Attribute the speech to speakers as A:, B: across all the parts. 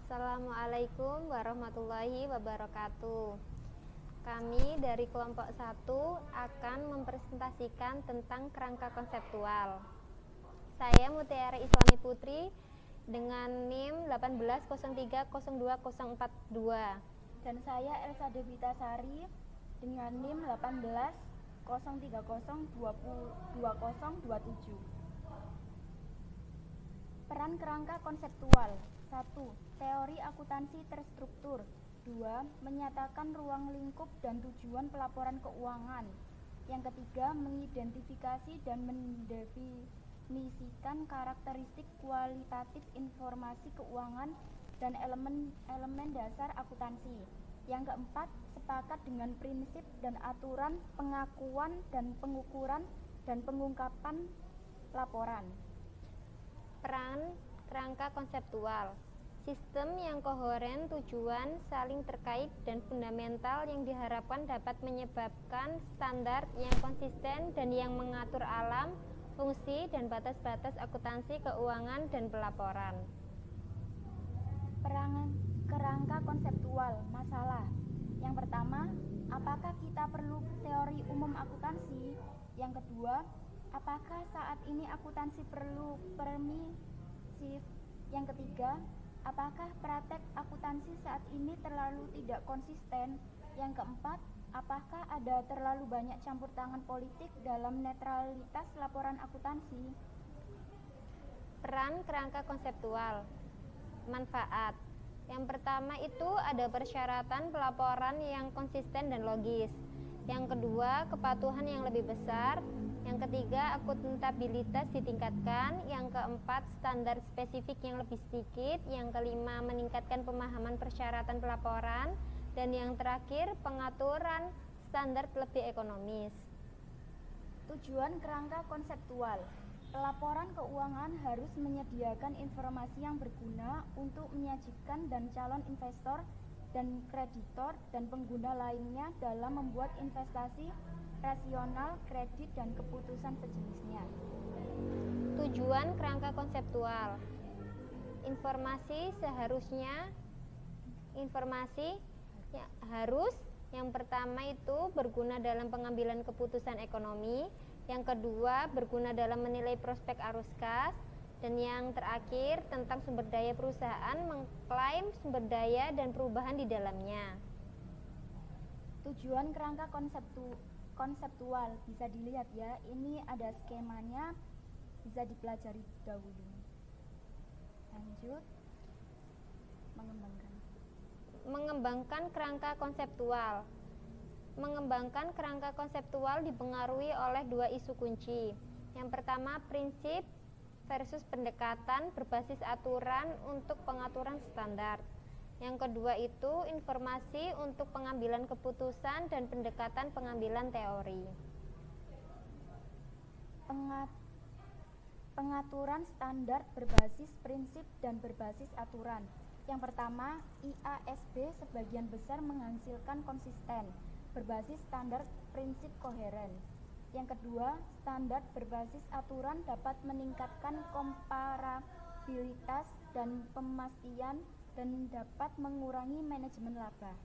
A: Assalamualaikum warahmatullahi wabarakatuh. Kami dari kelompok 1 akan mempresentasikan tentang kerangka konseptual. Saya Mutiara Islami Putri dengan NIM 18030242.
B: Dan saya Elsa Devita Sari dengan NIM 1803022027. Peran kerangka konseptual. 1. Teori akuntansi terstruktur. 2. Menyatakan ruang lingkup dan tujuan pelaporan keuangan. Yang ketiga, mengidentifikasi dan mendefinisikan karakteristik kualitatif informasi keuangan dan elemen dasar akuntansi. Yang keempat, sepakat dengan prinsip dan aturan pengakuan dan pengukuran dan pengungkapan laporan.
A: Peran kerangka konseptual. Sistem yang koheren, tujuan, saling terkait, dan fundamental yang diharapkan dapat menyebabkan standar yang konsisten dan yang mengatur alam, fungsi, dan batas-batas akuntansi keuangan dan pelaporan.
B: Peran kerangka konseptual. Masalah. Yang pertama, apakah kita perlu teori umum akuntansi? Yang kedua, apakah saat ini akuntansi perlu permisif? Yang ketiga, apakah praktek akuntansi saat ini terlalu tidak konsisten? Yang keempat, apakah ada terlalu banyak campur tangan politik dalam netralitas laporan akuntansi?
A: Peran kerangka konseptual. Manfaat. Yang pertama itu ada persyaratan pelaporan yang konsisten dan logis. Yang kedua, kepatuhan yang lebih besar. Yang ketiga, akuntabilitas ditingkatkan. Yang keempat, standar spesifik yang lebih sedikit. Yang kelima, meningkatkan pemahaman persyaratan pelaporan. Dan yang terakhir, pengaturan standar lebih ekonomis.
B: Tujuan kerangka konseptual. Pelaporan keuangan harus menyediakan informasi yang berguna untuk menyajikan dan calon investor dan kreditor dan pengguna lainnya dalam membuat investasi rasional, kredit, dan keputusan sejenisnya.
A: Tujuan kerangka konseptual. Informasi harus yang pertama itu berguna dalam pengambilan keputusan ekonomi, yang kedua berguna dalam menilai prospek arus kas, dan yang terakhir tentang sumber daya perusahaan, mengklaim sumber daya dan perubahan di dalamnya.
B: Tujuan kerangka konseptual bisa dilihat ya, ini ada skemanya, bisa dipelajari dahulu. Lanjut,
A: mengembangkan kerangka konseptual. Mengembangkan kerangka konseptual dipengaruhi oleh dua isu kunci. Yang pertama, prinsip versus pendekatan berbasis aturan untuk pengaturan standar. Yang kedua itu informasi untuk pengambilan keputusan dan pendekatan pengambilan teori.
B: Pengaturan standar berbasis prinsip dan berbasis aturan. Yang pertama, IASB sebagian besar menghasilkan konsisten, berbasis standar prinsip koheren. Yang kedua, standar berbasis aturan dapat meningkatkan komparabilitas dan pemastian dan dapat mengurangi manajemen laba.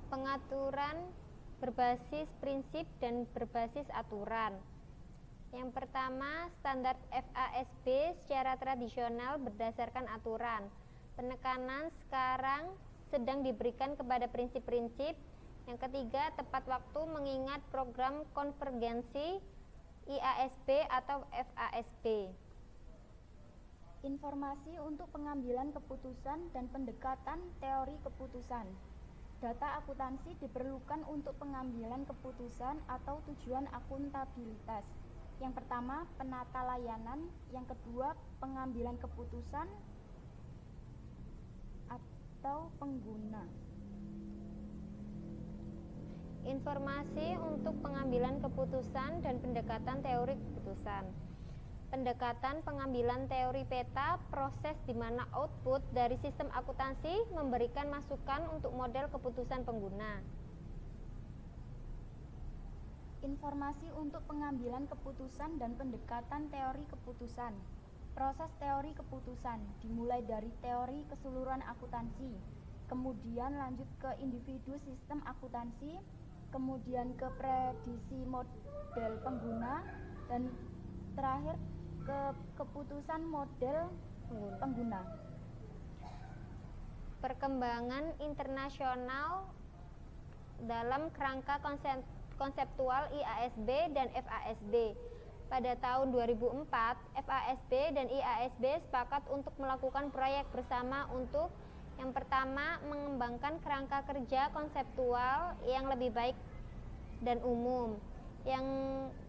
A: Pengaturan berbasis prinsip dan berbasis aturan. Yang pertama, standar FASB secara tradisional berdasarkan aturan. Penekanan sekarang sedang diberikan kepada prinsip-prinsip. Yang ketiga, tepat waktu mengingat program konvergensi IASB atau FASB.
B: Informasi untuk pengambilan keputusan dan pendekatan teori keputusan. Data akuntansi diperlukan untuk pengambilan keputusan atau tujuan akuntabilitas. Yang pertama, penata layanan. Yang kedua, pengambilan keputusan atau pengguna.
A: Informasi untuk pengambilan keputusan dan pendekatan teori keputusan. Pendekatan pengambilan teori peta, proses di mana output dari sistem akuntansi memberikan masukan untuk model keputusan pengguna.
B: Informasi untuk pengambilan keputusan dan pendekatan teori keputusan. Proses teori keputusan dimulai dari teori keseluruhan akuntansi, kemudian lanjut ke individu sistem akuntansi, kemudian ke prediksi model pengguna, dan terakhir ke keputusan model pengguna.
A: Perkembangan internasional dalam kerangka konseptual IASB dan FASB. Pada tahun 2004, FASB dan IASB sepakat untuk melakukan proyek bersama untuk yang pertama, mengembangkan kerangka kerja konseptual yang lebih baik dan umum. Yang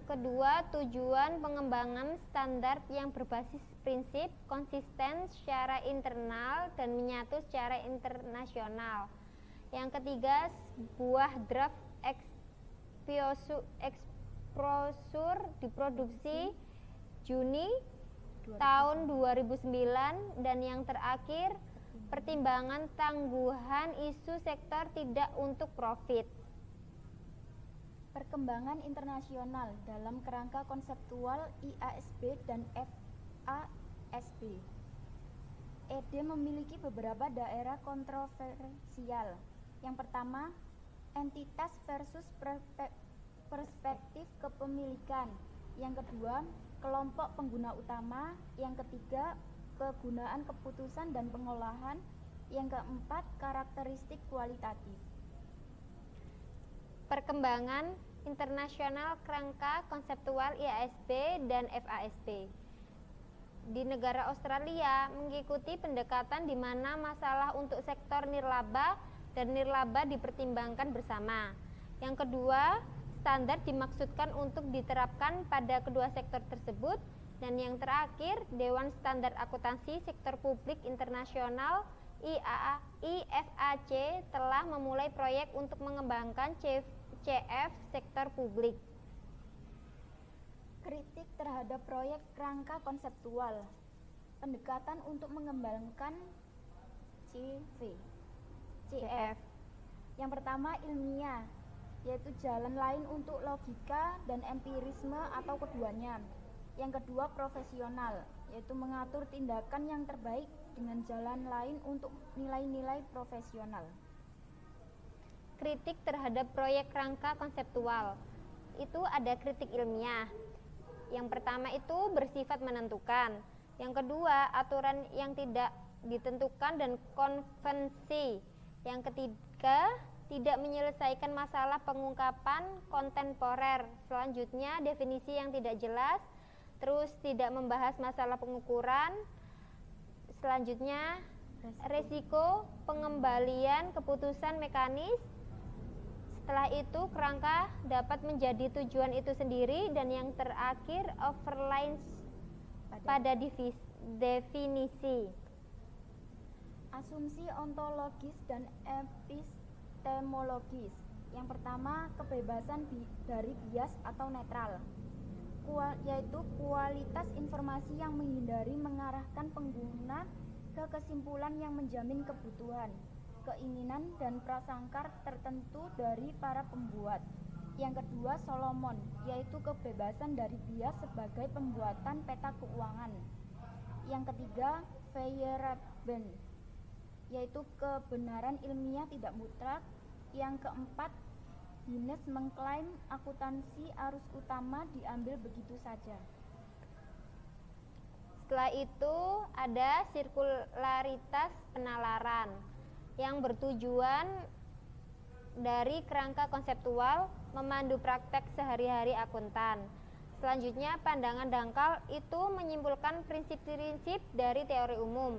A: kedua, tujuan pengembangan standar yang berbasis prinsip konsisten secara internal dan menyatu secara internasional. Yang ketiga, sebuah draft exposure diproduksi Juni tahun 2009, dan yang terakhir, pertimbangan tangguhan isu sektor tidak untuk profit.
B: Perkembangan internasional dalam kerangka konseptual IASB dan FASB. ED memiliki beberapa daerah kontroversial. Yang pertama, entitas versus perspektif kepemilikan. Yang kedua, kelompok pengguna utama. Yang ketiga, kegunaan keputusan dan pengolahan. Yang keempat, karakteristik kualitatif.
A: Perkembangan internasional kerangka konseptual IASB dan FASB. Di negara Australia mengikuti pendekatan di mana masalah untuk sektor nirlaba dan nirlaba dipertimbangkan bersama. Yang kedua, standar dimaksudkan untuk diterapkan pada kedua sektor tersebut. Dan yang terakhir, Dewan Standar Akuntansi Sektor Publik Internasional IFAC telah memulai proyek untuk mengembangkan CF sektor publik.
B: Kritik terhadap proyek kerangka konseptual. Pendekatan untuk mengembangkan CF. Yang pertama, ilmiah, yaitu jalan lain untuk logika dan empirisme atau keduanya. Yang kedua, profesional, yaitu mengatur tindakan yang terbaik dengan jalan lain untuk nilai-nilai profesional.
A: Kritik terhadap proyek rangka konseptual. Itu ada kritik ilmiah. Yang pertama itu bersifat menentukan. Yang kedua, aturan yang tidak ditentukan dan konvensi. Yang ketiga, tidak menyelesaikan masalah pengungkapan kontemporer. Selanjutnya, definisi yang tidak jelas. Terus tidak membahas masalah pengukuran. Selanjutnya, resiko pengembalian keputusan mekanis. Setelah itu, kerangka dapat menjadi tujuan itu sendiri. Dan yang terakhir, overlines pada definisi.
B: Asumsi ontologis dan epistemologis. Yang pertama, kebebasan dari bias atau netral, yaitu kualitas informasi yang menghindari mengarahkan pengguna ke kesimpulan yang menjamin kebutuhan, keinginan, dan prasangka tertentu dari para pembuat. Yang kedua, Solomon, yaitu kebebasan dari bias sebagai pembuatan peta keuangan. Yang ketiga, Feyerabend, yaitu kebenaran ilmiah tidak mutlak. Yang keempat, Hines mengklaim akuntansi arus utama diambil begitu saja.
A: Setelah itu ada sirkularitas penalaran yang bertujuan dari kerangka konseptual memandu praktek sehari-hari akuntan. Selanjutnya, pandangan dangkal itu menyimpulkan prinsip-prinsip dari teori umum.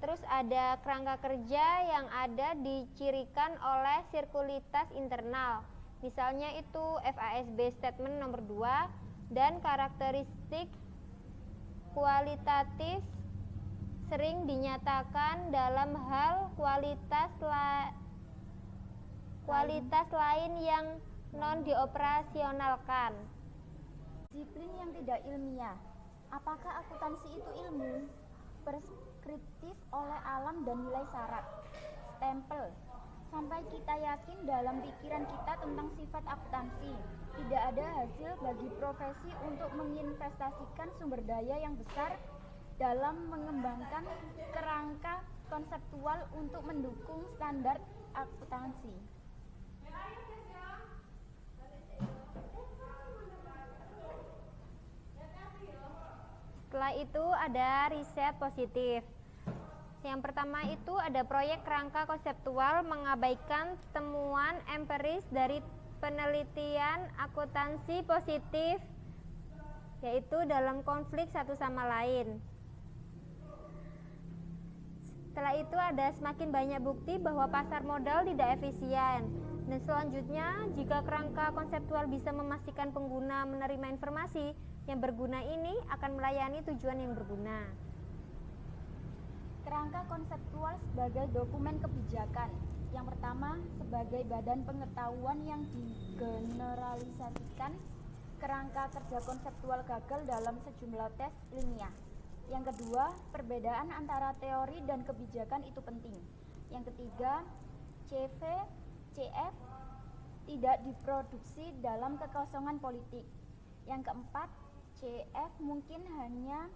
A: Terus ada kerangka kerja yang ada dicirikan oleh sirkulitas internal. Misalnya itu FASB statement nomor 2 dan karakteristik kualitatif sering dinyatakan dalam hal kualitas lain yang non dioperasionalkan.
B: Disiplin yang tidak ilmiah. Apakah akuntansi itu ilmu? Preskriptif oleh alam dan nilai syarat. Stempel. sampai kita yakin dalam pikiran kita tentang sifat akuntansi. Tidak ada hasil bagi profesi untuk menginvestasikan sumber daya yang besar dalam mengembangkan kerangka konseptual untuk mendukung standar akuntansi.
A: Setelah itu ada riset positif. Yang pertama itu ada proyek kerangka konseptual mengabaikan temuan empiris dari penelitian akuntansi positif, yaitu dalam konflik satu sama lain. Setelah itu ada semakin banyak bukti bahwa pasar modal tidak efisien. Dan selanjutnya, jika kerangka konseptual bisa memastikan pengguna menerima informasi yang berguna ini akan melayani tujuan yang berguna.
B: Kerangka konseptual sebagai dokumen kebijakan. Yang pertama, sebagai badan pengetahuan yang digeneralisasikan, kerangka kerja konseptual gagal dalam sejumlah tes ilmiah. Yang kedua, perbedaan antara teori dan kebijakan itu penting. Yang ketiga, CF tidak diproduksi dalam kekosongan politik. Yang keempat, CF mungkin hanya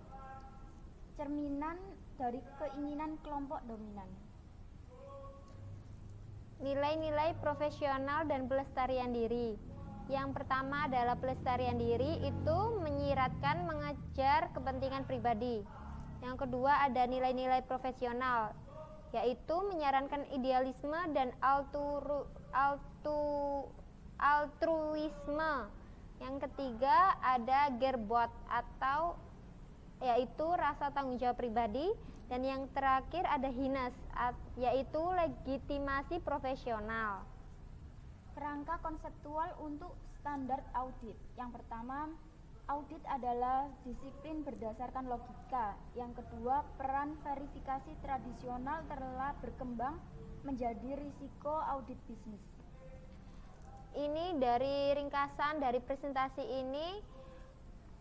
B: cerminan dari keinginan kelompok dominan.
A: Nilai-nilai profesional dan pelestarian diri. Yang pertama adalah pelestarian diri, itu menyiratkan mengejar kepentingan pribadi. Yang kedua ada nilai-nilai profesional, yaitu menyarankan idealisme dan altruisme. Yang ketiga ada gerbot atau yaitu rasa tanggung jawab pribadi, dan yang terakhir ada hines yaitu legitimasi profesional.
B: Kerangka konseptual untuk standar audit. Yang pertama, audit adalah disiplin berdasarkan logika. Yang kedua, peran verifikasi tradisional telah berkembang menjadi risiko audit bisnis.
A: Ini dari ringkasan dari presentasi ini.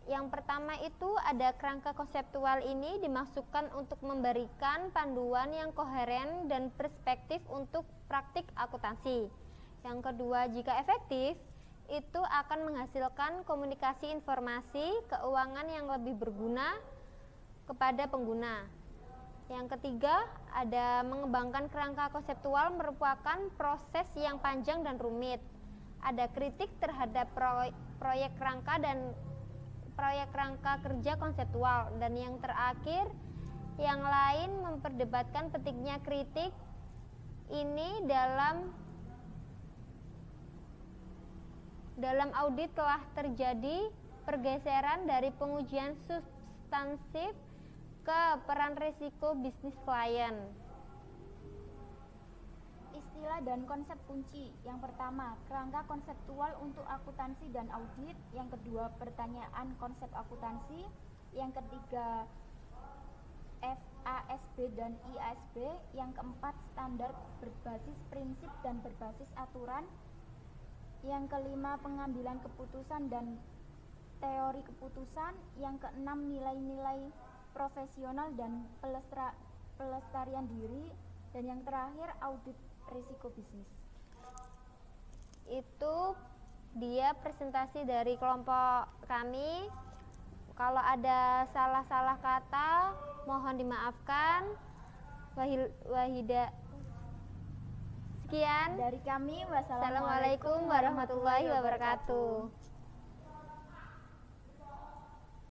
A: Yang pertama itu ada kerangka konseptual ini dimaksudkan untuk memberikan panduan yang koheren dan perspektif untuk praktik akuntansi. Yang kedua, jika efektif, itu akan menghasilkan komunikasi informasi keuangan yang lebih berguna kepada pengguna. Yang ketiga, ada mengembangkan kerangka konseptual merupakan proses yang panjang dan rumit. Ada kritik terhadap proyek kerangka dan proyek rangka kerja konseptual. Dan yang terakhir, yang lain memperdebatkan pentingnya kritik ini dalam audit telah terjadi pergeseran dari pengujian substansif ke peran risiko bisnis klien.
B: Istilah dan konsep kunci. Yang pertama, kerangka konseptual untuk akuntansi dan audit. Yang kedua, pertanyaan konsep akuntansi. Yang ketiga, FASB dan IASB. Yang keempat, standar berbasis prinsip dan berbasis aturan. Yang kelima, pengambilan keputusan dan teori keputusan. Yang keenam, nilai-nilai profesional dan pelestarian diri. Dan yang terakhir, audit risiko bisnis.
A: Itu dia presentasi dari kelompok kami. Kalau ada salah-salah kata mohon dimaafkan. Wahida, sekian
B: dari kami.
A: Wassalamualaikum warahmatullahi wabarakatuh.